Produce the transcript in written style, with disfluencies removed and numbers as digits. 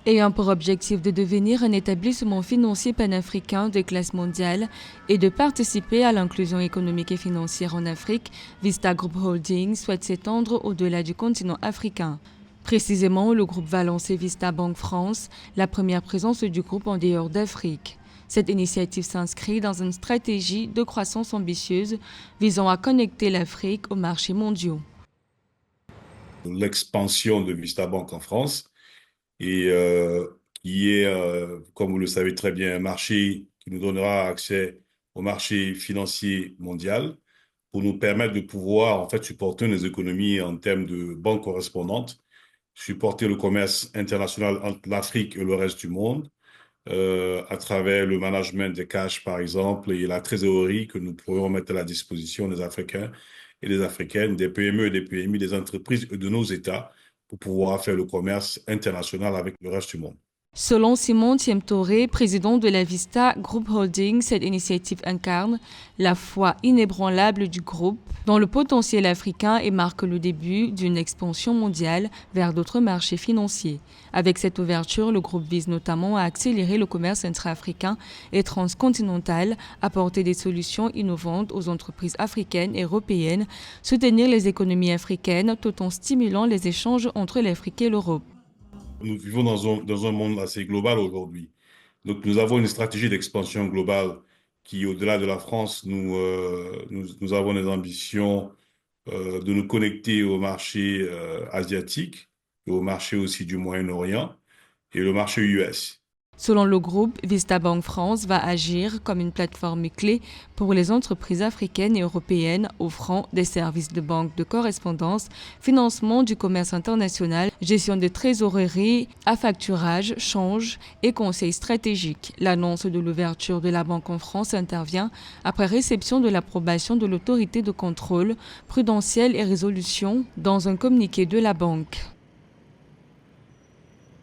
Ayant pour objectif de devenir un établissement financier panafricain de classe mondiale et de participer à l'inclusion économique et financière en Afrique, Vista Group Holdings souhaite s'étendre au-delà du continent africain. Précisément, le groupe va lancer Vista Bank France, la première présence du groupe en dehors d'Afrique. Cette initiative s'inscrit dans une stratégie de croissance ambitieuse visant à connecter l'Afrique aux marchés mondiaux. L'expansion de Vista Bank en France et qui est, comme vous le savez très bien, un marché qui nous donnera accès au marché financier mondial pour nous permettre de pouvoir en fait supporter nos économies en termes de banques correspondantes, supporter le commerce international entre l'Afrique et le reste du monde, à travers le management des cash, par exemple, et la trésorerie que nous pourrons mettre à la disposition des Africains et des Africaines, des PME et des PMI, des entreprises et de nos États pour pouvoir faire le commerce international avec le reste du monde. Selon Simon Thiemtoré, président de la Vista Group Holdings, cette initiative incarne la foi inébranlable du groupe dans le potentiel africain et marque le début d'une expansion mondiale vers d'autres marchés financiers. Avec cette ouverture, le groupe vise notamment à accélérer le commerce intra-africain et transcontinental, apporter des solutions innovantes aux entreprises africaines et européennes, soutenir les économies africaines tout en stimulant les échanges entre l'Afrique et l'Europe. Nous vivons dans un monde assez global aujourd'hui. Donc, nous avons une stratégie d'expansion globale qui, au-delà de la France, nous avons des ambitions de nous connecter au marché asiatique, et au marché aussi du Moyen-Orient et le marché US. Selon le groupe, Vista Bank France va agir comme une plateforme clé pour les entreprises africaines et européennes offrant des services de banque de correspondance, financement du commerce international, gestion de trésorerie, affacturage, change et conseil stratégique. L'annonce de l'ouverture de la banque en France intervient après réception de l'approbation de l'autorité de contrôle prudentiel et résolution dans un communiqué de la banque.